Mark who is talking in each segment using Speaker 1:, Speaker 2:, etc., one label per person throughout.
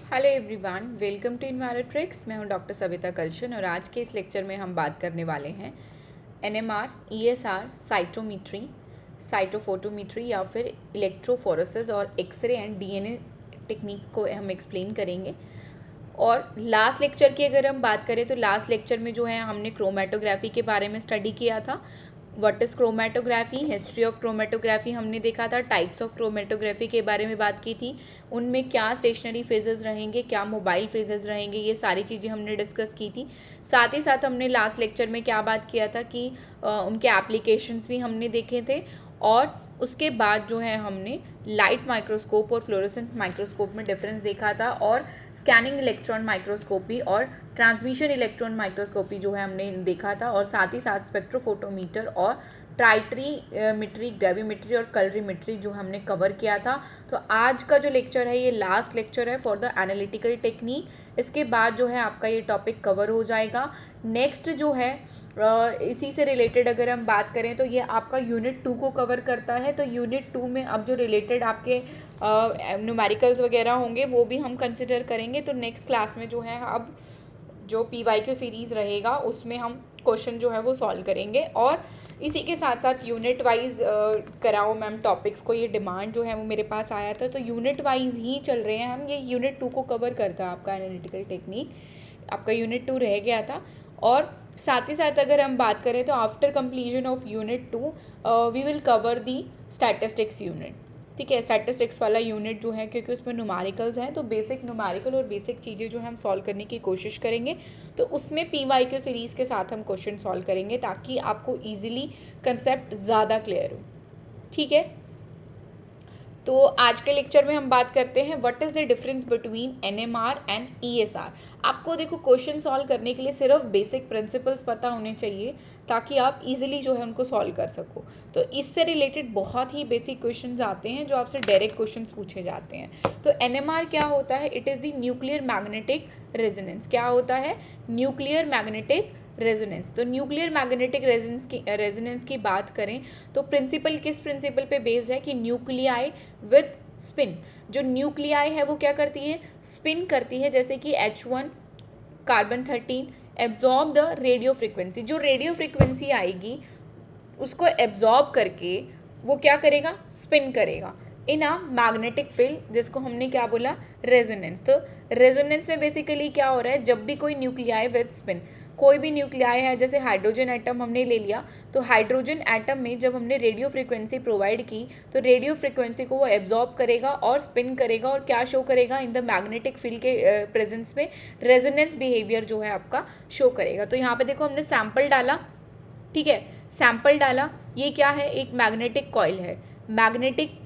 Speaker 1: Hello everyone, welcome to Envirotrics. मैं हूं doctor Savita कलशन और आज के इस लेक्चर में हम बात करने वाले हैं एनएमआर, ईएसआर, साइटोमेट्री, साइटोफोटोमेट्री या फिर इलेक्ट्रोफोरेसिस और एक्सरे एंड डीएनए टेक्निक को हम एक्सप्लेन करेंगे। और लास्ट लेक्चर की अगर हम बात करें तो लास्ट लेक्चर में जो है हमने क्रोमेटोग्राफी के बारे में स्टडी किया था। What is chromatography, history of chromatography हमने देखा था, टाइप्स ऑफ क्रोमेटोग्राफी के बारे में बात की थी, उनमें क्या स्टेशनरी फेजेस रहेंगे, क्या मोबाइल फेजेस रहेंगे, ये सारी चीज़ें हमने डिस्कस की थी। साथ ही साथ हमने लास्ट लेक्चर में क्या बात किया था कि उनके एप्लीकेशंस भी हमने देखे थे। और उसके बाद जो है हमने लाइट माइक्रोस्कोप और फ्लोरोसेंस माइक्रोस्कोप में डिफरेंस देखा था, और स्कैनिंग इलेक्ट्रॉन माइक्रोस्कोपी और ट्रांसमिशन इलेक्ट्रॉन माइक्रोस्कोपी जो है हमने देखा था, और साथ ही साथ स्पेक्ट्रोफोटोमीटर और ट्राइट्रीमेट्री, ग्रेविमेट्री और कलरीमेट्री जो हमने कवर किया था। तो आज का जो लेक्चर है ये लास्ट लेक्चर है फॉर द एनालिटिकल टेक्निक। इसके बाद जो है आपका ये टॉपिक कवर हो जाएगा। नेक्स्ट जो है इसी से रिलेटेड अगर हम बात करें तो ये आपका यूनिट 2 को कवर करता है। तो यूनिट 2 में अब जो रिलेटेड आपके न्यूमेरिकल्स वगैरह होंगे वो भी हम कंसिडर करेंगे। तो नेक्स्ट क्लास में जो है अब जो PYQ सीरीज़ रहेगा उसमें हम क्वेश्चन जो है वो सॉल्व करेंगे। और इसी के साथ साथ यूनिट वाइज कराओ मैम टॉपिक्स को, ये डिमांड जो है वो मेरे पास आया था। तो यूनिट वाइज ही चल रहे हैं हम, ये यूनिट 2 को कवर करता है आपका एनालिटिकल टेक्निक। आपका यूनिट 2 रह गया था। और साथ ही साथ अगर हम बात करें तो after completion of unit 2 we will cover the statistics unit. ठीक है, स्टैटिस्टिक्स वाला यूनिट जो है, क्योंकि उसमें न्यूमेरिकल्स हैं तो बेसिक न्यूमेरिकल और बेसिक चीज़ें जो है हम सॉल्व करने की कोशिश करेंगे। तो उसमें PYQ सीरीज़ के साथ हम क्वेश्चन सॉल्व करेंगे ताकि आपको ईजिली कंसेप्ट ज़्यादा क्लियर हो। ठीक है, तो आज के लेक्चर में हम बात करते हैं what is the difference between NMR and ESR। आपको देखो क्वेश्चन सॉल्व करने के लिए सिर्फ बेसिक प्रिंसिपल्स पता होने चाहिए ताकि आप इजीली जो है उनको सॉल्व कर सको। तो इससे रिलेटेड बहुत ही बेसिक क्वेश्चंस आते हैं जो आपसे डायरेक्ट क्वेश्चंस पूछे जाते हैं। तो NMR क्या होता है? It is the nuclear magnetic resonance. क्या होता है? Nuclear magnetic resonance. तो न्यूक्लियर मैग्नेटिक रेजोनेंस की बात करें तो प्रिंसिपल किस प्रिंसिपल पे बेस्ड है कि न्यूक्लियाई विद स्पिन। जो न्यूक्लियाई है वो क्या करती है? स्पिन करती है। जैसे कि H1 carbon 13 absorb the radio frequency. जो रेडियो फ्रिक्वेंसी आएगी उसको एब्जॉर्ब करके वो क्या करेगा? स्पिन करेगा इन अ मैग्नेटिक फील्ड, जिसको हमने क्या बोला? रेजोनेंस। तो रेजोनेंस में बेसिकली क्या हो रहा है? जब भी कोई न्यूक्लियाई विद स्पिन, कोई भी न्यूक्लियाई है, जैसे हाइड्रोजन एटम हमने ले लिया, तो हाइड्रोजन एटम में जब हमने रेडियो फ्रिक्वेंसी प्रोवाइड की तो रेडियो फ्रिक्वेंसी को वो एब्जॉर्ब करेगा और स्पिन करेगा, और क्या शो करेगा? इन द मैग्नेटिक फील्ड के प्रेजेंस में रेजोनेंस बिहेवियर जो है आपका शो करेगा। तो यहाँ पे देखो हमने सैंपल डाला। ठीक है, सैंपल डाला। ये क्या है? एक मैग्नेटिक कॉइल है, मैग्नेटिक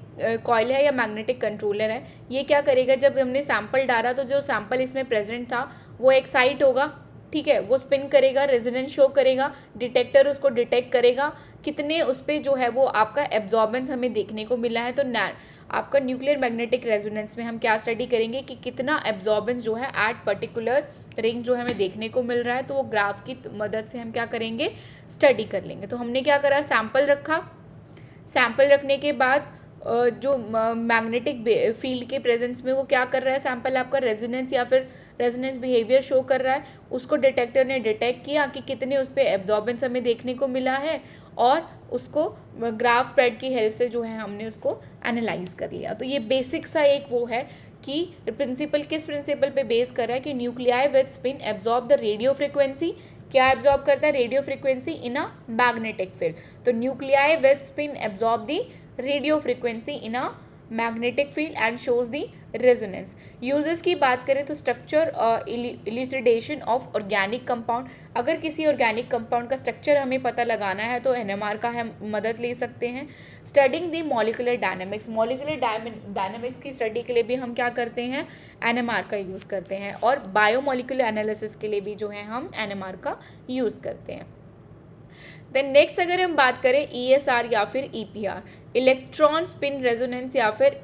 Speaker 1: कॉइल है या मैग्नेटिक कंट्रोलर है। ये क्या करेगा? जब हमने सैंपल डाला तो जो सैंपल इसमें प्रेजेंट था वो एक्साइट होगा। ठीक है, वो स्पिन करेगा, रेजोनेंस शो करेगा, डिटेक्टर उसको डिटेक्ट करेगा कितने उस पर जो है वो आपका एब्जॉर्बेंस हमें देखने को मिला है। तो आपका न्यूक्लियर मैग्नेटिक रेजोनेंस में हम क्या स्टडी करेंगे कि कितना एब्जॉर्बेंस जो है एट पर्टिकुलर रेंज जो हमें देखने को मिल रहा है। तो वो ग्राफ की मदद से हम क्या करेंगे? स्टडी कर लेंगे। तो हमने क्या करा? सैंपल रखा। सैंपल रखने के बाद जो मैग्नेटिक फील्ड के प्रेजेंस में वो क्या कर रहा है? सैंपल आपका रेजोनेंस या फिर रेजोनेंस बिहेवियर शो कर रहा है। उसको डिटेक्टर ने डिटेक्ट किया कि कितने उस पर एब्जॉर्बेंस हमें देखने को मिला है, और उसको ग्राफ पैड की हेल्प से जो है हमने उसको एनालाइज कर लिया। तो ये बेसिक सा एक वो है कि प्रिंसिपल किस प्रिंसिपल पे बेस कर रहा है कि nuclei with spin absorb the radio frequency. क्या एब्जॉर्ब करता है? Radio frequency in a magnetic field. तो nuclei with spin absorb the radio frequency in a magnetic field and shows the resonance. Uses की बात करें तो structure elucidation of organic compound. अगर किसी ऑर्गेनिक कंपाउंड का स्ट्रक्चर हमें पता लगाना है तो NMR का हम मदद ले सकते हैं। Studying the molecular dynamics, molecular dynamics की स्टडी के लिए भी हम क्या करते हैं? NMR का यूज़ करते हैं। और बायोमोलिकुलर एनालिसिस के लिए भी जो है हम NMR का यूज़ करते हैं। देन नेक्स्ट अगर हम बात करें ESR या फिर EPR, इलेक्ट्रॉन स्पिन रेजोनेंस या फिर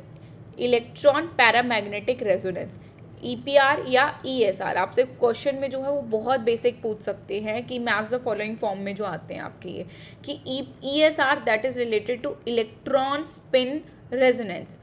Speaker 1: इलेक्ट्रॉन पैरामैग्नेटिक रेजोनेंस। EPR या ESR आपसे क्वेश्चन में जो है वो बहुत बेसिक पूछ सकते हैं कि मैच द फॉलोइंग फॉर्म में जो आते हैं आपके ये कि ESR that is related two electron spin resonance.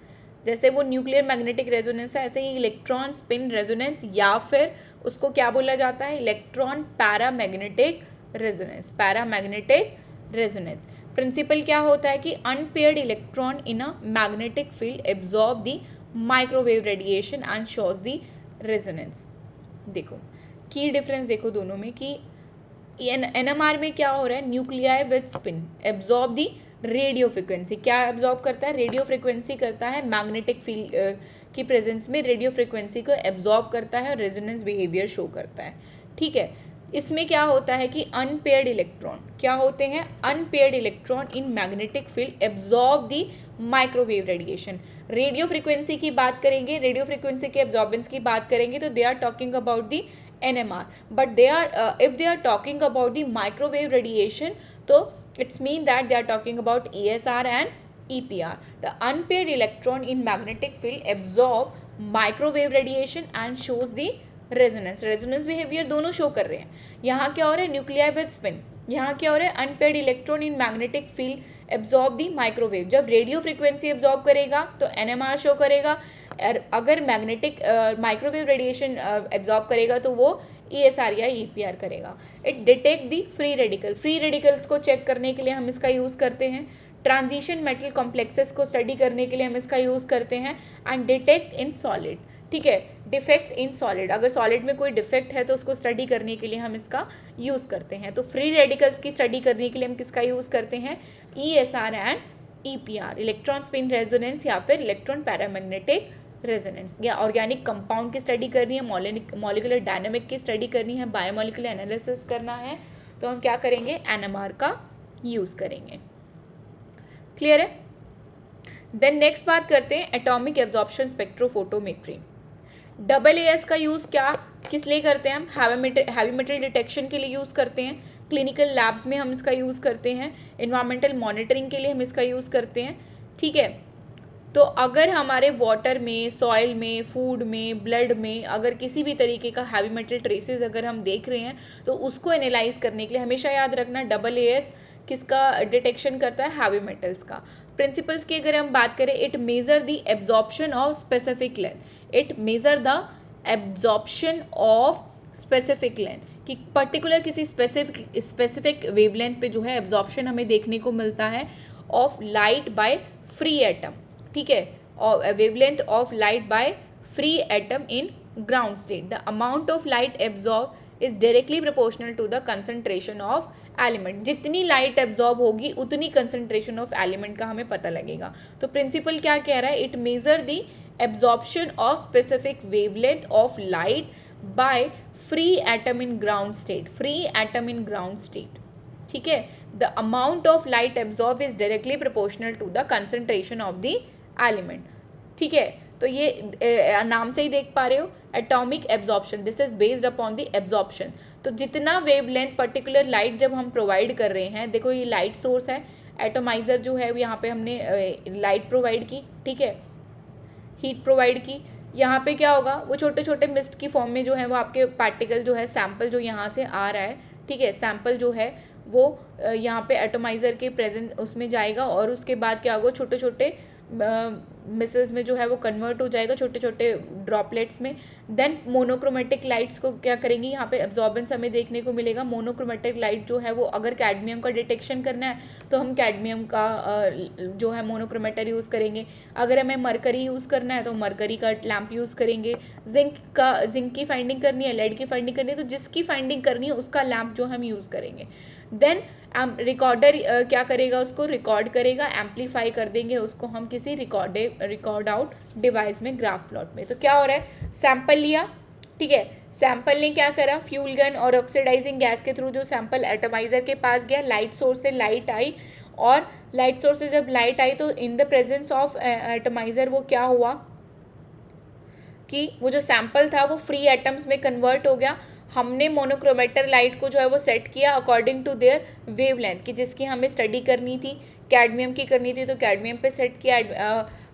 Speaker 1: जैसे वो न्यूक्लियर मैग्नेटिक रेजोनेंस है, ऐसे ही इलेक्ट्रॉन स्पिन रेजोनेंस या फिर उसको क्या बोला जाता है, electron paramagnetic resonance, paramagnetic resonance. Principle क्या होता है कि unpaired electron in a magnetic field absorb the microwave radiation and shows the resonance. देखो की डिफरेंस देखो दोनों में कि एनएमआर में क्या हो रहा है, nuclei with spin absorb the radio frequency, क्या एब्जॉर्ब करता है, रेडियो फ्रिक्वेंसी करता है, मैग्नेटिक फील्ड की प्रेजेंस में रेडियो फ्रिक्वेंसी को एब्जॉर्ब करता है और रेजोनेंस बिहेवियर शो करता है। ठीक है, इसमें क्या होता है कि अनपेयर्ड इलेक्ट्रॉन क्या होते हैं, unpaired electron in magnetic field absorb the microwave radiation. Radio frequency की बात करेंगे, रेडियो फ्रिक्वेंसी के एब्जॉर्बेंस की बात करेंगे तो they are talking about the NMR, but they are if they are talking about the microwave radiation, so it's mean that they are talking about ESR and EPR. The unpaired electron in magnetic field absorb microwave radiation and shows the resonance. Resonance behavior दोनों show कर रहे हैं। यहाँ क्या हो रहा है, nuclei with spin, यहाँ क्या हो रहा है, unpaired electron in magnetic field absorb the microwave. जब रेडियो फ्रिक्वेंसी एब्जॉर्ब करेगा तो NMR शो करेगा, अगर मैग्नेटिक माइक्रोवेव रेडिएशन एब्जॉर्ब करेगा तो वो ESR या EPR करेगा। It detect the free radical, free radicals को चेक करने के लिए हम इसका यूज़ करते हैं। ट्रांजिशन मेटल कॉम्प्लेक्सेस को स्टडी करने के लिए हम इसका यूज़ करते हैं। एंड डिटेक्ट इन सॉलिड, ठीक है, डिफेक्ट्स इन सॉलिड, अगर सॉलिड में कोई डिफेक्ट है तो उसको स्टडी करने के लिए हम इसका यूज़ करते हैं। तो फ्री रेडिकल्स की स्टडी करने के लिए हम किसका यूज़ करते हैं, ESR and EPR, electron spin resonance या फिर इलेक्ट्रॉन पैरामैग्नेटिक रेजोनेंस। या ऑर्गेनिक कंपाउंड की स्टडी करनी है, मॉलिक्यूलर डायनामिक की स्टडी करनी है, बायोमॉलिक्यूलर एनालिसिस करना है तो हम क्या करेंगे, NMR का यूज़ करेंगे। क्लियर है। देन नेक्स्ट बात करते हैं एटॉमिक एब्जॉर्प्शन स्पेक्ट्रोफोटोमेट्री। AAS का यूज़ क्या किस लिए करते हैं हम, हैवी मेटल डिटेक्शन के लिए यूज़ करते हैं, क्लिनिकल लैब्स में हम इसका यूज़ करते हैं, इन्वायरमेंटल मॉनिटरिंग के लिए हम इसका यूज़ करते हैं। ठीक है, तो अगर हमारे वाटर में, सॉइल में, फूड में, ब्लड में अगर किसी भी तरीके का हैवी मेटल ट्रेसेस अगर हम देख रहे हैं तो उसको एनालाइज करने के लिए हमेशा याद रखना AAS किसका डिटेक्शन करता है, हैवी मेटल्स का। प्रिंसिपल्स की अगर हम बात करें, it measure the absorption of specific length, it measure the absorption of specific length, कि पर्टिकुलर किसी स्पेसिफिक वेवलेंथ पे जो है एब्जॉर्प्शन हमें देखने को मिलता है of light by free atom. ठीक है, और wavelength of light by free atom in ground state. The amount of light absorb is directly proportional to the concentration of element. जितनी लाइट एब्जॉर्ब होगी उतनी कंसंट्रेशन ऑफ एलिमेंट का हमें पता लगेगा। तो प्रिंसिपल क्या कह रहा है, it measure the absorption of specific wavelength of light by free atom in ground state, free atom in ground state. ठीक है, the amount of light absorb is directly proportional to the concentration of the element. ठीक है, तो ये नाम से ही देख पा रहे हो, atomic absorption, this is based upon the absorption. तो जितना वेवलेंथ पर्टिकुलर लाइट जब हम प्रोवाइड कर रहे हैं, देखो ये लाइट सोर्स है, एटोमाइजर जो है यहाँ पे हमने लाइट प्रोवाइड की, ठीक है, हीट प्रोवाइड की। यहाँ पे क्या होगा, वो छोटे छोटे मिस्ट की फॉर्म में जो है वो आपके पार्टिकल जो है, सैंपल जो यहाँ से आ रहा है, ठीक है, सैंपल जो है वो यहाँ पे एटोमाइजर के प्रेजेंट उसमें जाएगा और उसके बाद क्या होगा, छोटे छोटे मिसल्स में जो है वो कन्वर्ट हो जाएगा, छोटे छोटे ड्रॉपलेट्स में। देन मोनोक्रोमेटिक लाइट्स को क्या करेंगे, यहाँ पे एब्जॉर्बेंस हमें देखने को मिलेगा। मोनोक्रोमेटिक लाइट जो है वो अगर कैडमियम का डिटेक्शन करना है तो हम कैडमियम का जो है मोनोक्रोमेटर यूज़ करेंगे। अगर हमें मरकरी यूज़ करना है तो मरकरी का लैम्प यूज़ करेंगे। जिंक की फाइंडिंग करनी है, लेड की फाइंडिंग करनी है तो जिसकी फाइंडिंग करनी है उसका लैम्प जो हम यूज़ करेंगे। देन रिकॉर्डर क्या करेगा, उसको रिकॉर्ड करेगा, एम्पलीफाई कर देंगे उसको हम किसी रिकॉर्ड आउट डिवाइस में, ग्राफ प्लॉट में। तो क्या हो रहा है, सैंपल लिया, ठीक है, सैंपल ने क्या करा, फ्यूल गन और ऑक्सीडाइजिंग गैस के थ्रू जो सैंपल एटमाइजर के पास गया, लाइट सोर्स से लाइट आई और लाइट सोर्स से जब लाइट आई तो इन द प्रेजेंस ऑफ एटमाइजर वो क्या हुआ कि वो जो सैंपल था वो फ्री एटम्स में कन्वर्ट हो गया। हमने मोनोक्रोमेटर लाइट को जो है वो सेट किया अकॉर्डिंग टू देयर वेवलेंथ, कि जिसकी हमें स्टडी करनी थी, कैडमियम की करनी थी तो कैडमियम पे सेट किया,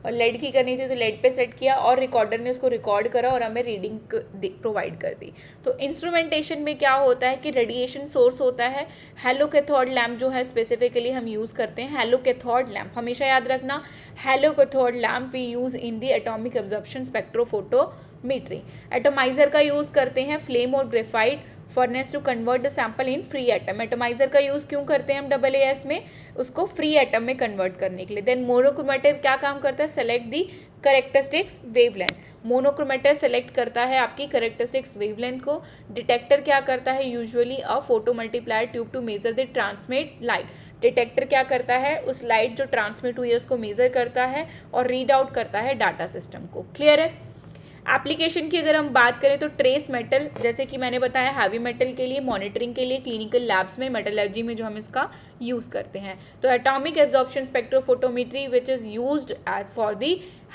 Speaker 1: और लेड की करनी थी तो लेड पे सेट किया और रिकॉर्डर ने उसको रिकॉर्ड करा और हमें रीडिंग प्रोवाइड कर दी। तो इंस्ट्रूमेंटेशन में क्या होता है कि रेडिएशन सोर्स होता है, हेलो कैथोड लैम्प जो है स्पेसिफिकली हम यूज़ करते हैं हेलो कैथोड लैम्प, हमेशा याद रखना hollow cathode lamp we use in the atomic absorption spectrophotometry. Atomizer का यूज़ करते हैं फ्लेम और graphite furnace to convert the sample in free atom. Atomizer का यूज़ क्यों करते हैं हम AAS में, उसको फ्री एटम में कन्वर्ट करने के लिए। देन मोनोक्रोमेटर क्या काम करता है, सेलेक्ट दी करेक्टरिस्टिक्स वेवलेंथ। मोनोक्रोमेटर सेलेक्ट करता है आपकी करेक्टरिस्टिक्स वेवलेंथ को। डिटेक्टर क्या करता है, usually a photo multiplier tube to measure the transmit light. Detector क्या करता है, उस लाइट जो ट्रांसमिट हुई है उसको मेजर करता है और रीड आउट करता है डाटा सिस्टम को। क्लियर है। एप्लीकेशन की अगर हम बात करें तो ट्रेस मेटल, जैसे कि मैंने बताया हैवी मेटल के लिए, मॉनिटरिंग के लिए, क्लिनिकल लैब्स में, मेटलर्जी में जो हम इसका यूज़ करते हैं। तो atomic absorption spectrophotometry which is used as for the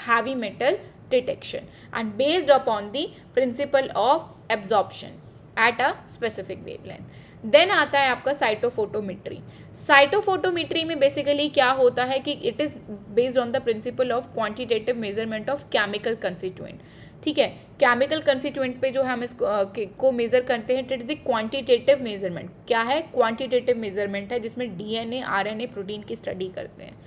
Speaker 1: heavy metal detection and based upon the principle of absorption at a specific wavelength. Then आता है आपका साइटोफोटोमेट्री। साइटोफोटोमेट्री में बेसिकली क्या होता है कि it is based on the principle of quantitative measurement of chemical constituent. ठीक है, केमिकल कंस्टिट्यूएंट पे जो हम इसको को मेजर करते हैं, it is the quantitative measurement. क्या है, क्वांटिटेटिव मेजरमेंट है जिसमें DNA RNA प्रोटीन की स्टडी करते हैं।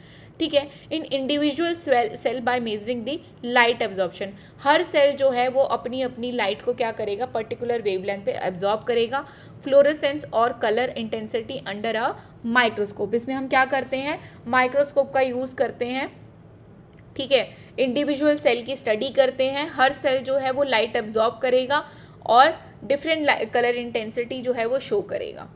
Speaker 1: ठीक है, in individual cell by measuring the light absorption. हर सेल जो है वो अपनी अपनी लाइट को क्या करेगा, पर्टिकुलर वेवलेंथ पे एब्जॉर्ब करेगा। फ्लोरेसेंस और colour intensity under a microscope, इसमें हम क्या करते हैं, माइक्रोस्कोप का यूज़ करते हैं। ठीक है, इंडिविजुअल सेल की स्टडी करते हैं, हर सेल जो है वो लाइट एब्जॉर्ब करेगा और डिफरेंट कलर इंटेंसिटी जो है वो शो करेगा।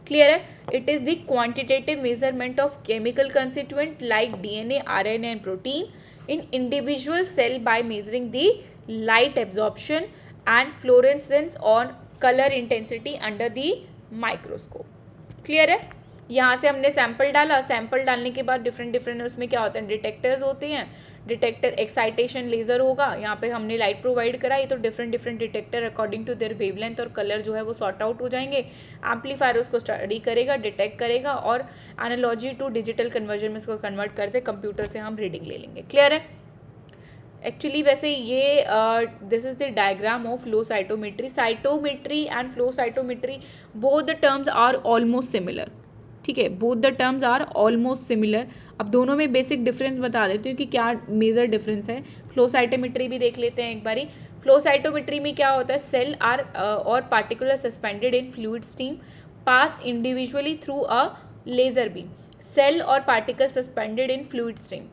Speaker 1: क्लियर है। It is the quantitative measurement of chemical constituent like DNA RNA and protein in individual cell by measuring the light absorption and fluorescence on colour intensity under the microscope. Clear है। यहाँ से हमने sample डाला, sample डालने के बाद different उसमें क्या होता है, डिटेक्टर्स होते हैं। डिटेक्टर एक्साइटेशन लेज़र होगा, यहाँ पे हमने लाइट प्रोवाइड कराई तो different detector according to their wavelength और कलर जो है वो सॉर्ट आउट हो जाएंगे। एम्पलीफायर उसको स्टडी करेगा, डिटेक्ट करेगा और एनालॉजी टू डिजिटल कन्वर्जन में इसको कन्वर्ट करते कंप्यूटर से हम रीडिंग ले लेंगे। क्लियर है। एक्चुअली वैसे ये this is the diagram of flow cytometry. Cytometry and flow cytometry both the terms are almost similar. ठीक है, both the terms are almost similar. अब दोनों में बेसिक डिफरेंस बता देती हूँ कि क्या मेजर डिफरेंस है। फ्लो साइटोमेट्री भी देख लेते हैं एक बारी। फ्लो साइटोमेट्री में क्या होता है, सेल आर और particular suspended in fluid stream pass individually through a laser beam. Cell और particle suspended in fluid stream.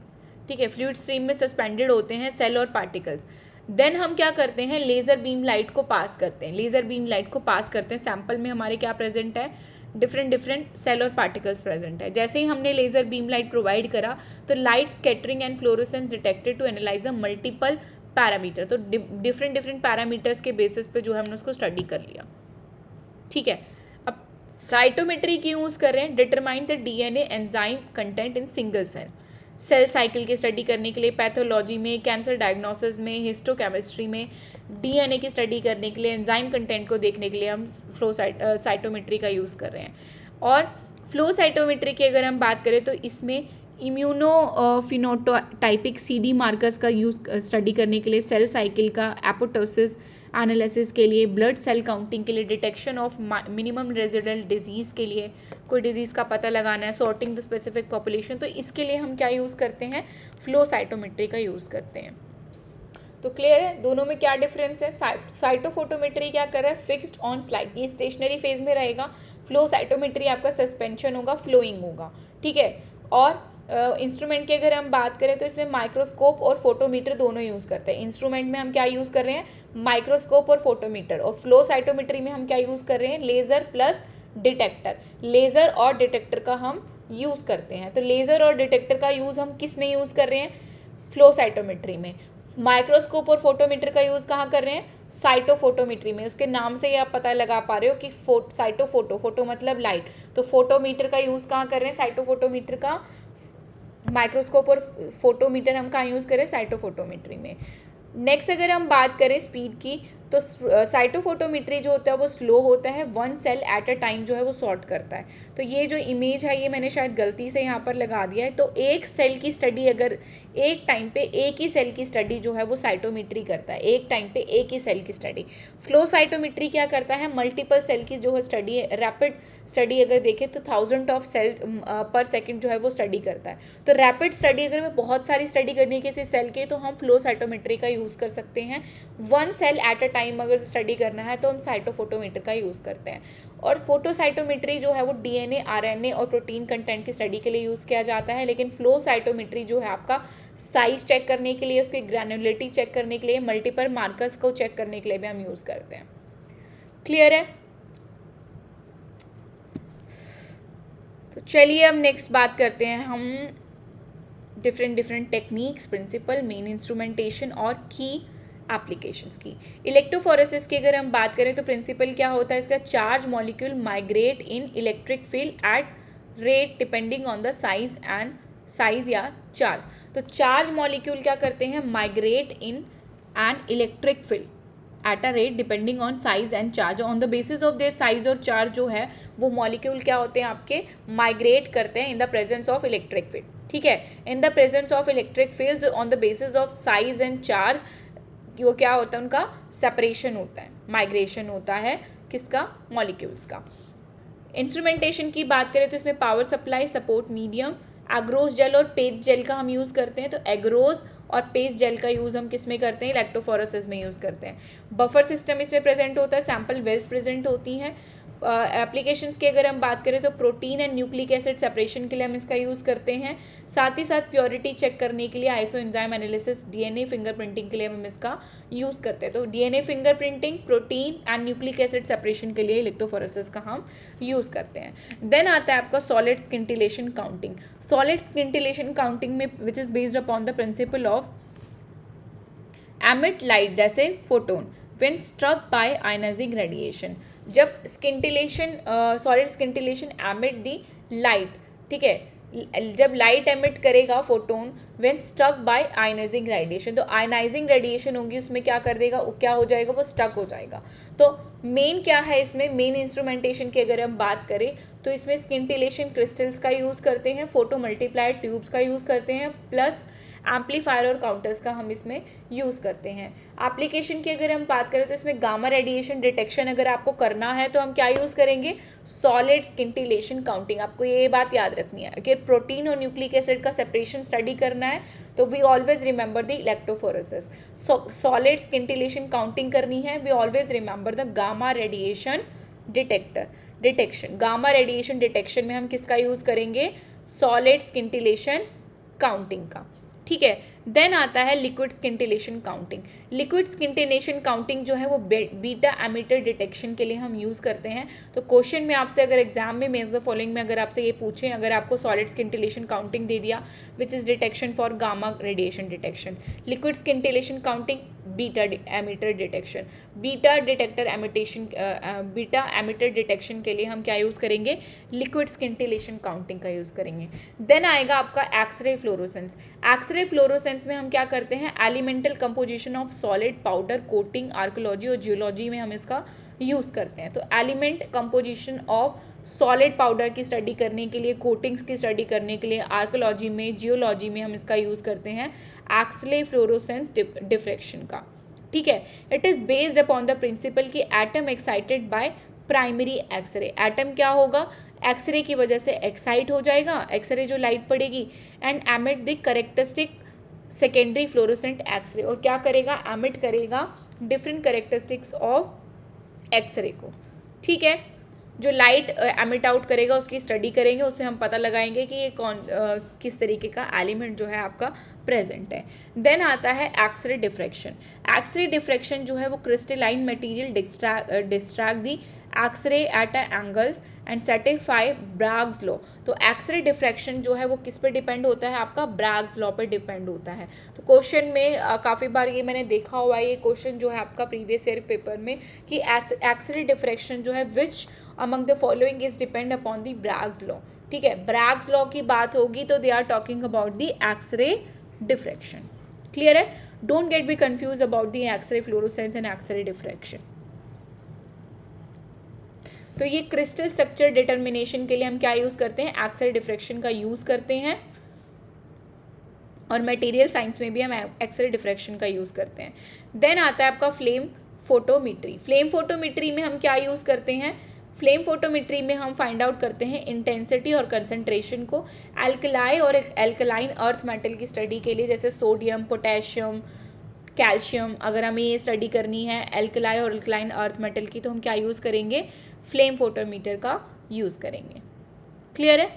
Speaker 1: ठीक है, फ्लूइड स्ट्रीम में सस्पेंडेड होते हैं सेल और पार्टिकल्स। देन हम क्या करते हैं, लेज़र बीम लाइट को पास करते हैं। लेज़र बीम लाइट को पास करते हैं, सैंपल में हमारे क्या प्रेजेंट है, डिफरेंट सेल और पार्टिकल्स प्रेजेंट है। जैसे ही हमने लेज़र बीम लाइट प्रोवाइड करा तो light scattering and fluorescence detected to analyse the multiple parameter. तो डिफरेंट पैरामीटर्स के बेसिस पे जो है हमने उसको स्टडी कर लिया। ठीक है, अब साइटोमेट्री क्यों यूज़ कर रहे हैं, determine the DNA enzyme content in single cell. Cell cycle की स्टडी करने के लिए, पैथोलॉजी में, कैंसर डायग्नोसिस में, हिस्टोकेमिस्ट्री में, DNA की स्टडी करने के लिए, एंजाइम कंटेंट को देखने के लिए हम फ्लो साइटोमेट्री का यूज़ कर रहे हैं। और फ्लो साइटोमेट्री की अगर हम बात करें तो इसमें इम्यूनो फिनोटाइपिक CD मार्कर्स का यूज़ स्टडी करने के लिए, सेल साइकिल का, एपोटोसिस एनालिसिस के लिए, ब्लड सेल काउंटिंग के लिए, detection of minimum residual disease के लिए, कोई डिजीज़ का पता लगाना है, सॉर्टिंग द स्पेसिफिक पॉपुलेशन, तो इसके लिए हम क्या यूज़ करते हैं, फ्लो साइटोमेट्री का यूज़ करते हैं। तो क्लियर है दोनों में क्या डिफरेंस है। साइटोफोटोमेट्री क्या कर रहा है, फिक्स्ड ऑन स्लाइड, ये स्टेशनरी फेज में रहेगा। फ्लो साइटोमेट्री आपका सस्पेंशन होगा, फ्लोइंग होगा। ठीक है, और इंस्ट्रूमेंट की अगर हम बात करें तो इसमें माइक्रोस्कोप और फोटोमीटर दोनों यूज़ करते हैं। इंस्ट्रूमेंट में हम क्या यूज़ कर रहे हैं, माइक्रोस्कोप और फोटोमीटर। और फ्लो साइटोमेट्री में हम क्या यूज़ कर रहे हैं, लेज़र प्लस डिटेक्टर। लेज़र और डिटेक्टर का हम यूज़ करते हैं। तो लेज़र और डिटेक्टर का यूज़ हम किस में यूज़ कर रहे हैं, फ्लो साइटोमेट्री में। माइक्रोस्कोप और फोटोमीटर का यूज़ कहाँ कर रहे हैं, साइटोफोटोमेट्री में। उसके नाम से ही आप पता लगा पा रहे हो कि फोटो मतलब लाइट, तो फोटोमीटर का यूज़ कहाँ कर रहे हैं, साइटोफोटोमीटर का। माइक्रोस्कोप और फोटोमीटर हम कहाँ यूज़ करें, साइटोफोटोमेट्री में। नेक्स्ट अगर हम बात करें स्पीड की, तो साइटोफोटोमेट्री जो होता है वो स्लो होता है, 1 सेल एट अ टाइम जो है वो सॉर्ट करता है। तो ये जो इमेज है ये मैंने शायद गलती से यहाँ पर लगा दिया है। तो एक सेल की स्टडी, अगर एक टाइम पे एक ही सेल की स्टडी जो है वो साइटोमेट्री करता है, एक टाइम पे एक ही सेल की स्टडी। फ्लो साइटोमेट्री क्या करता है, मल्टीपल सेल की जो है स्टडी है, रैपिड स्टडी अगर देखें तो 1000 ऑफ सेल पर सेकंड जो है वो स्टडी करता है। तो रैपिड स्टडी अगर मैं बहुत सारी स्टडी करनी है किसी सेल के, तो हम फ्लो साइटोमेट्री का यूज़ कर सकते हैं। 1 सेल एट अ टाइम अगर स्टडी करना है तो हम साइटोफोटोमीटर का यूज़ करते हैं। और फोटोसाइटोमेट्री जो है वो डीएनए, आरएनए और प्रोटीन कंटेंट की स्टडी के लिए यूज़ किया जाता है। लेकिन फ्लो साइटोमेट्री जो है आपका साइज चेक करने के लिए, उसकी ग्रैनुलेरिटी चेक करने के लिए, मल्टीपल मार्कर्स को चेक करने के लिए भी हम यूज़ करते हैं। क्लियर है? तो चलिए अब नेक्स्ट बात करते हैं हम different techniques, principle, main instrumentation और की एप्लीकेशंस की। इलेक्ट्रोफोरेसिस की अगर हम बात करें तो प्रिंसिपल क्या होता है इसका, charge molecule migrate in electric field at rate depending on the size या चार्ज। तो चार्ज मॉलिक्यूल क्या करते हैं, migrate in an electric field at a rate depending on size and charge. On the basis of their size और charge जो है वो molecule क्या होते हैं आपके, माइग्रेट करते हैं in the presence of electric field. ठीक है, in the presence of electric field on the basis of size and charge वो क्या होता है, उनका सेपरेशन होता है, माइग्रेशन होता है किसका, मॉलिक्यूल्स का। इंस्ट्रूमेंटेशन की बात करें तो इसमें power supply, support medium, agarose gel और पेस्ट जेल का हम यूज़ करते हैं। तो एग्रोस और पेस्ट जेल का यूज़ हम किस में करते हैं, इलेक्ट्रोफोरेसिस में यूज़ करते हैं। बफर सिस्टम इसमें प्रेजेंट होता है, सैंपल वेल्स प्रेजेंट होती हैं। एप्लीकेशंस की अगर हम बात करें तो protein and nucleic acid separation के लिए हम इसका यूज़ करते हैं। साथ ही साथ प्योरिटी चेक करने के लिए iso enzyme analysis, DNA fingerprinting के लिए हम इसका यूज़ करते हैं। तो DNA fingerprinting, protein and nucleic acid separation के लिए इलेक्ट्रोफोरेसिस का हम यूज़ करते हैं। देन आता है आपका solid scintillation counting. Solid scintillation counting में which is based upon the principle of emit light जैसे photon when struck by ionising radiation. जब scintillation, solid scintillation emit the light, ठीक है, जब लाइट एमिट करेगा photon when struck by ionising radiation, तो ionising radiation होगी उसमें क्या कर देगा, वो क्या हो जाएगा, वो स्टक हो जाएगा। तो मेन क्या है इसमें, मेन इंस्ट्रूमेंटेशन की अगर हम बात करें तो इसमें स्किंटिलेशन क्रिस्टल्स का यूज़ करते हैं, फोटो मल्टीप्लायर ट्यूब्स का यूज़ करते हैं, प्लस एम्पलीफायर और काउंटर्स का हम इसमें यूज़ करते हैं। एप्लीकेशन की अगर हम बात करें तो इसमें गामा रेडिएशन डिटेक्शन अगर आपको करना है तो हम क्या यूज़ करेंगे, सॉलिड स्किंटिलेशन काउंटिंग। आपको ये बात याद रखनी है कि प्रोटीन और न्यूक्लिक एसिड का सेपरेशन स्टडी करना है तो we always remember the electrophoresis. Solid scintillation counting करनी है, we always remember the gamma radiation detection. Gamma radiation detection में हम किसका यूज़ करेंगे, सॉलिड स्किंटिलेशन काउंटिंग का। ठीक है, देन आता है liquid scintillation counting. Liquid scintillation counting जो है वो बीटा एमिटर डिटेक्शन के लिए हम यूज़ करते हैं। तो क्वेश्चन में आपसे अगर एग्जाम में मेंस द फॉलोइंग में अगर आपसे ये पूछें, अगर आपको सॉलिड स्किंटिलेशन काउंटिंग दे दिया which is detection for gamma radiation detection, liquid scintillation counting, beta emitter detection, beta emitter detection के लिए हम क्या यूज़ करेंगे, लिक्विड स्किंटिलेशन काउंटिंग का यूज़ करेंगे। देन आएगा आपका एक्सरे फ्लोरोसेंस। एक्सरे फ्लोरोसेंस में हम क्या करते हैं, elemental composition of solid powder coating, archaeology और जियोलॉजी में हम इसका यूज़ करते हैं। तो element composition of solid powder की स्टडी करने के लिए, कोटिंग्स की स्टडी करने के लिए, आर्कोलॉजी में, जियोलॉजी में हम इसका यूज़ करते हैं एक्सरे फ्लोरोसेंस डिफ्रैक्शन का। ठीक है, it is based upon the principle कि atom excited by primary X-ray. Atom क्या होगा, एक्सरे की वजह से एक्साइट हो जाएगा, एक्सरे जो लाइट पड़ेगी, and emit the characteristic secondary fluorescent X ray, और क्या करेगा, एमिट करेगा डिफरेंट करेक्टरिस्टिक्स ऑफ एक्सरे को। ठीक है, जो लाइट एमिट आउट करेगा उसकी स्टडी करेंगे, उससे हम पता लगाएंगे कि ये किस तरीके का एलिमेंट जो है आपका प्रेजेंट है। देन आता है एक्सरे डिफ्रैक्शन। एक्सरे डिफ्रैक्शन जो है वो crystalline material distract the X-ray at angles and satisfy Bragg's law. तो एक्सरे डिफ्रैक्शन जो है वो किस पे डिपेंड होता है, आपका ब्राग्स लॉ पर डिपेंड होता है। तो क्वेश्चन में काफ़ी बार ये मैंने देखा हुआ है, ये क्वेश्चन जो है आपका प्रीवियस ईयर पेपर में कि एक्सरे डिफ्रैक्शन जो है which among the following is depend upon the Bragg's law. ठीक है, ब्राग्स लॉ की बात होगी तो they are talking about the X-ray diffraction. Clear है, don't get be confuse about the X-ray fluorescence and X-ray diffraction. तो ये crystal structure determination के लिए हम क्या यूज़ करते हैं, एक्सरे डिफ्रैक्शन का यूज़ करते हैं, और मटेरियल साइंस में भी हम एक्सरे डिफ्रैक्शन का यूज़ करते हैं। देन आता है आपका फ्लेम फोटोमीट्री। फ्लेम फोटोमीट्री में हम क्या यूज़ करते हैं, फ्लेम फोटोमीट्री में हम फाइंड आउट करते हैं इंटेंसिटी और कंसंट्रेशन को एल्कलाई और एल्कलाइन अर्थ मेटल की स्टडी के लिए, जैसे सोडियम, पोटेशियम, कैल्शियम। अगर हमें ये स्टडी करनी है एल्कलाई और एल्कलाइन अर्थ मेटल की, तो हम क्या यूज़ करेंगे, फ्लेम फोटोमीटर का यूज़ करेंगे। क्लियर है।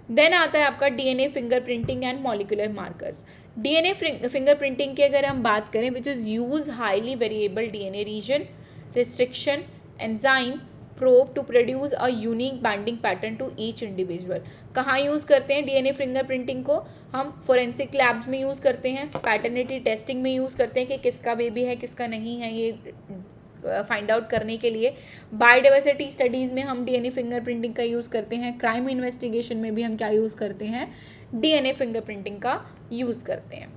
Speaker 1: देन आता है आपका DNA fingerprinting and molecular markers. DNA fingerprinting की अगर हम बात करें, which is use highly variable DNA region, restriction, enzyme, probe to produce a unique binding pattern to each individual. कहाँ यूज़ करते हैं डीएनए फिंगरप्रिंटिंग को, हम फोरेंसिक लैब्स में यूज़ करते हैं, पैटर्निटी टेस्टिंग में यूज़ करते हैं कि किसका बेबी है किसका नहीं है, ये फाइंड आउट करने के लिए। बायोडाइवर्सिटी स्टडीज़ में हम डीएनए फिंगरप्रिंटिंग का यूज़ करते हैं। क्राइम इन्वेस्टिगेशन में भी हम क्या यूज़ करते हैं, डीएनए फिंगरप्रिंटिंग का यूज़ करते हैं।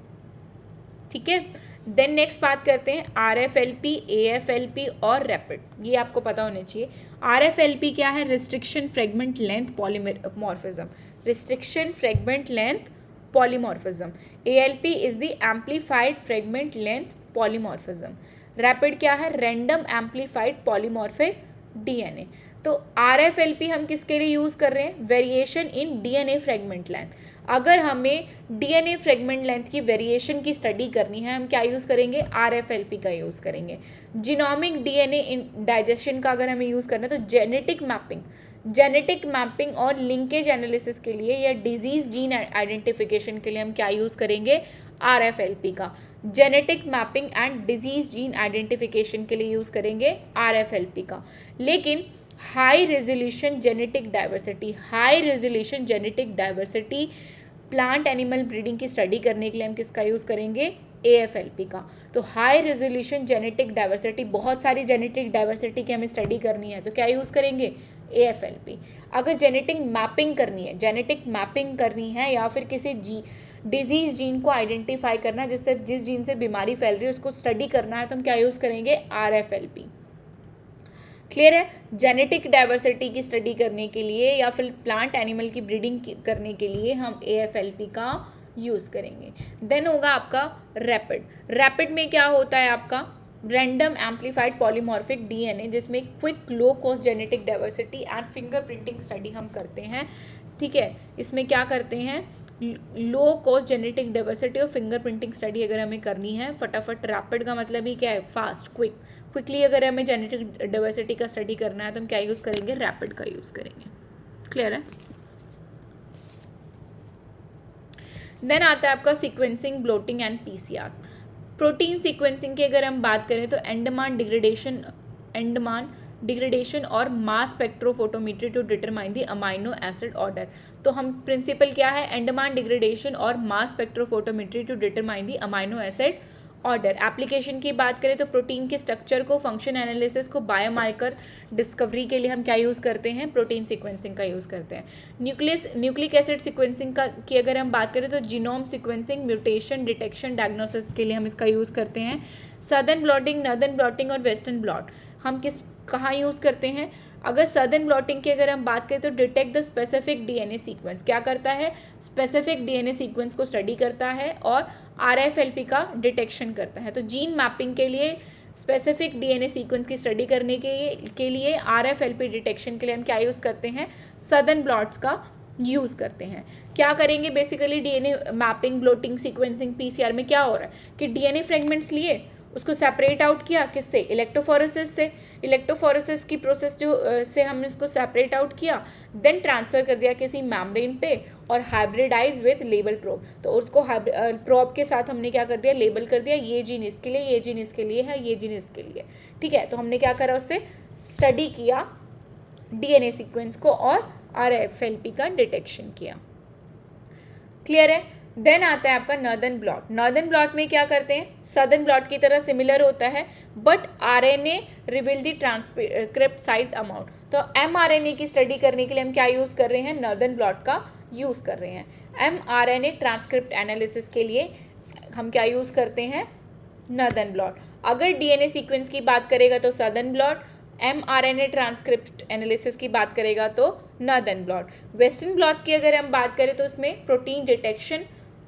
Speaker 1: ठीक है। देन नेक्स्ट बात करते हैं RFLP, AFLP और रैपिड। ये आपको पता होने चाहिए। RFLP क्या है, restriction fragment length polymorphism, restriction fragment length polymorphism. ALP is the amplified fragment length polymorphism. Rapid क्या है, रैंडम एम्पलीफाइड पॉलीमॉर्फिक डीएनए। तो RFLP हम किसके लिए यूज़ कर रहे हैं, variation in DNA fragment length. अगर हमें डीएनए फ्रेगमेंट लेंथ की वेरिएशन की स्टडी करनी है, हम क्या यूज़ करेंगे, RFLP का यूज़ करेंगे। जीनोमिक डीएनए डाइजेशन का अगर हमें यूज़ करना है, तो जेनेटिक मैपिंग और लिंकेज एनालिसिस के लिए या डिजीज जीन आइडेंटिफिकेशन के लिए हम क्या यूज़ करेंगे, RFLP का। Genetic mapping and disease gene identification के लिए यूज़ करेंगे RFLP का। लेकिन high resolution genetic diversity plant animal breeding की स्टडी करने के लिए हम किसका यूज़ करेंगे, AFLP का। तो हाई रेजोल्यूशन जेनेटिक डाइवर्सिटी, बहुत सारी जेनेटिक डाइवर्सिटी की हमें स्टडी करनी है, तो क्या यूज़ करेंगे, AFLP। अगर जेनेटिक मैपिंग करनी है या फिर किसी डिजीज जीन को आइडेंटिफाई करना है, जिस जीन से बीमारी फैल रही है उसको स्टडी करना है, तो हम क्या यूज़ करेंगे, RFLP। क्लियर है। जेनेटिक डाइवर्सिटी की स्टडी करने के लिए या फिर प्लांट एनिमल की ब्रीडिंग करने के लिए हम AFLP का यूज़ करेंगे। देन होगा आपका रैपिड में क्या होता है आपका, रैंडम एम्पलीफाइड पॉलीमॉर्फिक डीएनए, जिसमें quick low cost genetic diversity and fingerprinting study हम करते हैं। ठीक है, इसमें क्या करते हैं, लो कॉस्ट जेनेटिक डाइवर्सिटी और फिंगरप्रिंटिंग स्टडी अगर हमें करनी है फटाफट। रैपिड का मतलब ही क्या है, फास्ट, क्विकली अगर हमें जेनेटिक डाइवर्सिटी का स्टडी करना है तो हम क्या यूज़ करेंगे, रैपिड का यूज़ करेंगे। क्लियर है। देन आता है आपका sequencing, blotting and PCR। Protein sequencing की अगर हम बात करें तो एंडमान डिग्रेडेशन और mass spectrophotometry to determine the amino acid order. तो हम प्रिंसिपल क्या है, एंडमान डिग्रेडेशन और mass spectrophotometry to determine the amino acid order. Application की बात करें तो प्रोटीन के स्ट्रक्चर को, फंक्शन एनालिसिस को, बायोमार्कर डिस्कवरी के लिए हम क्या यूज़ करते हैं, प्रोटीन सीक्वेंसिंग का यूज़ करते हैं। न्यूक्लिक एसिड सीक्वेंसिंग की अगर हम बात करें तो genome sequencing, mutation detection, diagnosis के लिए हम इसका यूज़ करते हैं। सदर्न ब्लॉटिंग, नॉर्दर्न ब्लॉटिंग और वेस्टर्न ब्लॉट हम कहाँ यूज़ करते हैं। अगर सदर्न ब्लॉटिंग की अगर हम बात करें तो detect the specific DNA sequence, क्या करता है, स्पेसिफिक डीएनए सीक्वेंस को स्टडी करता है और RFLP का डिटेक्शन करता है। तो जीन मैपिंग के लिए, स्पेसिफिक डीएनए सीक्वेंस की स्टडी करने के लिए RFLP डिटेक्शन के लिए हम क्या यूज़ करते हैं, सदर्न ब्लॉट्स का यूज़ करते हैं। क्या करेंगे basically, DNA mapping, blotting, sequencing, PCR में क्या हो रहा है कि डीएनए फ्रेगमेंट्स लिए, उसको सेपरेट आउट किया, किससे, इलेक्ट्रोफोरेसिस से। इलेक्ट्रोफोरेसिस की प्रोसेस से हमने इसको सेपरेट आउट किया, देन ट्रांसफ़र कर दिया किसी मेम्ब्रेन पे और हाइब्रिडाइज विद लेबल प्रोब। तो उसको प्रोब के साथ हमने क्या कर दिया, लेबल कर दिया, ये जीन इसके लिए, ये जीन इसके लिए है, ये जीन इसके लिए। ठीक है, तो हमने क्या करा, उससे स्टडी किया डीएनए सीक्वेंस को और RFLP का डिटेक्शन किया। क्लियर है। देन आता है आपका नॉर्दर्न ब्लॉट। नॉर्दर्न ब्लॉट में क्या करते हैं, सदर्न ब्लॉट की तरह सिमिलर होता है, but RNA reveal the transcript size amount. तो mRNA की स्टडी करने के लिए हम क्या यूज़ कर रहे हैं, नॉर्दर्न ब्लॉट का यूज़ कर रहे हैं। mRNA ट्रांसक्रिप्ट एनालिसिस के लिए हम क्या यूज़ करते हैं, नॉर्दर्न ब्लॉट। अगर डीएनए सीक्वेंस की बात करेगा तो southern blot, mRNA transcript analysis की बात करेगा तो नॉर्दर्न ब्लॉट। वेस्टर्न ब्लॉट की अगर हम बात करें तो उसमें protein detection,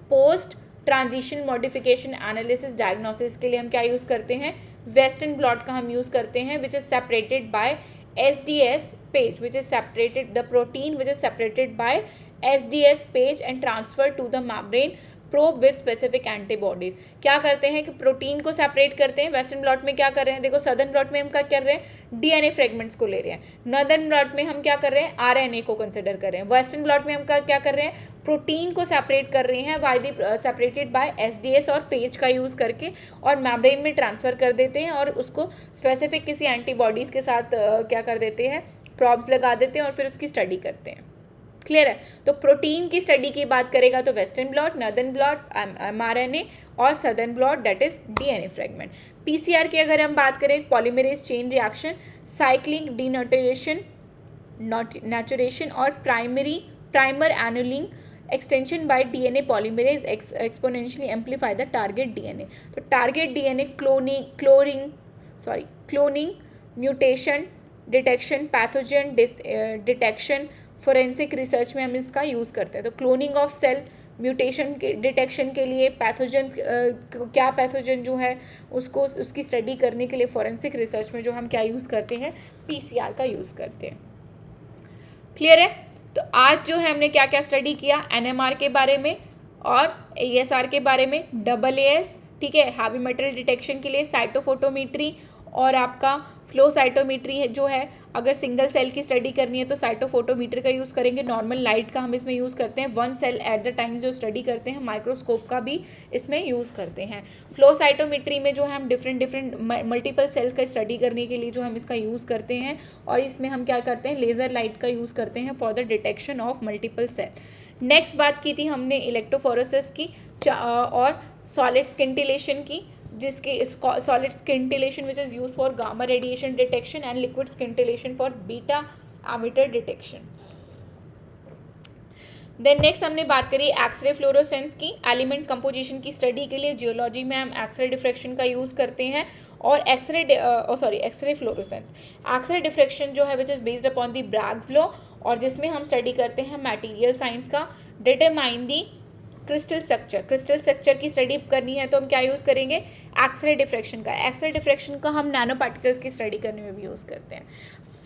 Speaker 1: post transition modification analysis diagnosis के लिए हम क्या यूज़ करते हैं, वेस्टर्न ब्लॉट का हम यूज़ करते हैं, which is separated by SDS page, which is separated, the protein which is separated by SDS page and transferred to the membrane probe with specific antibodies. क्या करते हैं कि प्रोटीन को सेपरेट करते हैं। वेस्टर्न ब्लॉट में क्या कर रहे हैं, देखो सदर्न ब्लॉट में हम क्या कर रहे हैं, डीएनए फ्रेगमेंट्स को ले रहे हैं। नॉर्दर्न ब्लॉट में हम क्या कर रहे हैं, आरएनए को कंसिडर कर रहे हैं। वेस्टर्न ब्लॉट में हम क्या कर रहे हैं, प्रोटीन को सेपरेट कर रहे हैं by the separated by SDS और पेज का यूज़ करके, और मेम्ब्रेन में ट्रांसफ़र कर देते हैं और उसको स्पेसिफिक किसी एंटीबॉडीज़ के साथ क्या कर देते हैं, प्रॉब्स लगा देते हैं और फिर उसकी स्टडी करते हैं। क्लियर है। तो प्रोटीन की स्टडी की बात करेगा तो western blot, northern blot mRNA और southern blot that is DNA fragment. PCR की अगर हम बात करें, polymerase chain reaction, cycling, denaturation, naturation और primer annealing extension by DNA polymerase exponentially amplify the target DNA. तो target DNA cloning, mutation detection, pathogen detection, forensic research में हम इसका यूज़ करते हैं। तो क्लोनिंग ऑफ सेल, म्यूटेशन के detection के लिए, पैथोजन क्या पैथोजन जो है उसको उसकी स्टडी करने के लिए फोरेंसिक रिसर्च में जो हम क्या यूज़ करते हैं, पीसीआर का यूज़ करते हैं। क्लियर है। तो आज जो है हमने क्या क्या स्टडी किया, एनएमआर के बारे में और एएसआर के बारे में, AAS, ठीक है, हैवी मेटल डिटेक्शन के लिए साइटोफोटोमेट्री और आपका फ्लो साइटोमेट्री जो है, अगर सिंगल सेल की स्टडी करनी है तो साइटोफोटोमीटर का यूज़ करेंगे। नॉर्मल लाइट का हम इसमें यूज़ करते हैं, 1 सेल एट द टाइम जो स्टडी करते हैं। माइक्रोस्कोप का भी इसमें यूज़ करते हैं। फ्लो साइटोमेट्री में जो है हम डिफरेंट मल्टीपल सेल्स का स्टडी करने के लिए जो हम इसका यूज़ करते हैं, और इसमें हम क्या करते हैं, लेज़र लाइट का यूज़ करते हैं for the detection of multiple cell. Next बात की थी हमने इलेक्ट्रोफोरेसिस की और सॉलिड स्किंटिलेशन की, जिसके solid scintillation which is use for gamma radiation detection and liquid scintillation for beta emitter detection. Then next हमने बात करी एक्सरे फ्लोरोसेंस की, एलिमेंट कंपोजिशन की स्टडी के लिए जियोलॉजी में हम एक्सरे डिफ्रैक्शन का यूज़ करते हैं, और एक्सरे फ्लोरोसेंस, एक्सरे डिफ्रैक्शन जो है विच is based upon the Bragg's law, और जिसमें हम स्टडी करते हैं मटेरियल साइंस का, डिटरमाइन दी क्रिस्टल स्ट्रक्चर की स्टडी करनी है तो हम क्या यूज़ करेंगे, एक्सरे डिफ्रैक्शन का। एक्सरे डिफ्रैक्शन का हम नैनो पार्टिकल्स की स्टडी करने में भी यूज़ करते हैं।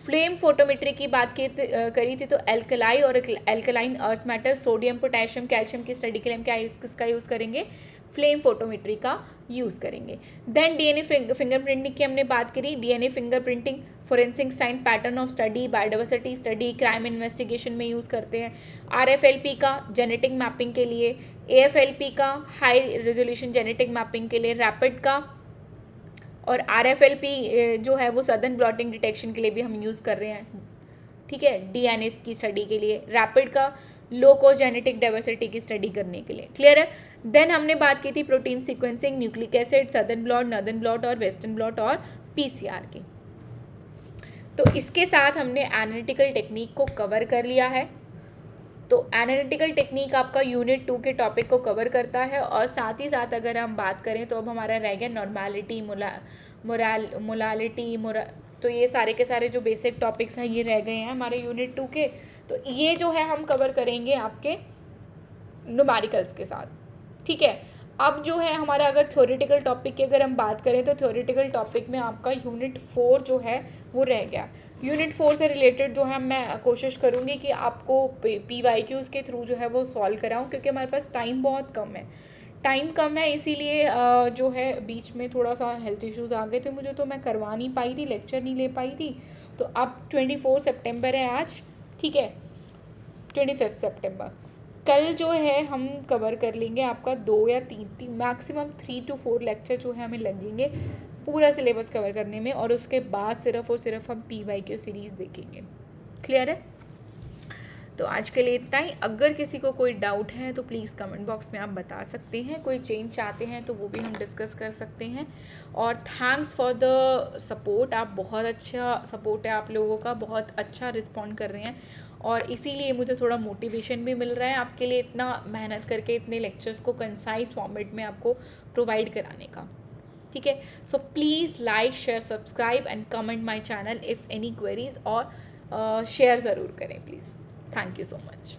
Speaker 1: फ्लेम फोटोमेट्री की बात करी थी तो एल्कलाई और alkaline earth metal, sodium, potassium, calcium की स्टडी के लिए हम क्या किसका यूज़ करेंगे, फ्लेम फोटोमेट्री का यूज़ करेंगे। देन डीएनए फिंगरप्रिंटिंग की हमने बात करी, DNA fingerprinting forensic sign pattern of study, biodiversity study, crime investigation में यूज़ करते हैं। आरएफएलपी का जेनेटिक मैपिंग के लिए, एएफएलपी का हाई रेजोल्यूशन जेनेटिक मैपिंग के लिए, रैपिड का और आरएफएलपी जो है वो सदर्न ब्लॉटिंग डिटेक्शन के लिए भी हम यूज़ कर रहे हैं, ठीक है, डीएनए की स्टडी के लिए, रैपिड का लो कॉस्ट जेनेटिक डाइवर्सिटी की स्टडी करने के लिए। क्लियर है। देन हमने बात की थी protein sequencing, nucleic acid, southern blot, northern blot और वेस्टर्न ब्लॉट और पीसीआर की। तो इसके साथ हमने एनालिटिकल टेक्निक को कवर कर लिया है। तो एनालिटिकल टेक्निक आपका यूनिट 2 के टॉपिक को कवर करता है, और साथ ही साथ अगर हम बात करें तो अब हमारा रह गया नॉर्मेलिटी, मोरालिटी, तो ये सारे के सारे जो बेसिक टॉपिक्स हैं ये रह गए हैं हमारे यूनिट 2 के। तो ये जो है हम कवर करेंगे आपके न्यूमेरिकल्स के साथ, ठीक है। अब जो है हमारा अगर थ्योरेटिकल टॉपिक की अगर हम बात करें तो थ्योरेटिकल टॉपिक में आपका यूनिट 4 जो है वो रह गया। यूनिट 4 से रिलेटेड जो है मैं कोशिश करूँगी कि आपको PYQs के थ्रू जो है वो सॉल्व कराऊँ, क्योंकि हमारे पास टाइम बहुत कम है, इसीलिए जो है बीच में थोड़ा सा हेल्थ इश्यूज़ आ गए थे मुझे, तो मैं करवा नहीं पाई थी, लेक्चर नहीं ले पाई थी। तो अब 24 सितंबर है आज, ठीक है, 25 सितंबर, कल जो है हम कवर कर लेंगे आपका 2 या 3 मैक्सिमम 3 to 4 लेक्चर जो है हमें लगेंगे पूरा सिलेबस कवर करने में, और उसके बाद सिर्फ और सिर्फ हम PYQ सीरीज़ देखेंगे। क्लियर है। तो आज के लिए इतना ही। अगर किसी को कोई डाउट है तो प्लीज़ कमेंट बॉक्स में आप बता सकते हैं, कोई चेंज चाहते हैं तो वो भी हम डिस्कस कर सकते हैं। और थैंक्स फॉर द सपोर्ट, आप बहुत अच्छा सपोर्ट है आप लोगों का, बहुत अच्छा रिस्पॉन्ड कर रहे हैं और इसीलिए मुझे थोड़ा मोटिवेशन भी मिल रहा है आपके लिए इतना मेहनत करके इतने लेक्चर्स को कंसाइज फॉर्मेट में आपको प्रोवाइड कराने का। ठीक है, so please like share subscribe and comment my channel if any queries, और शेयर ज़रूर करें please. Thank you so much.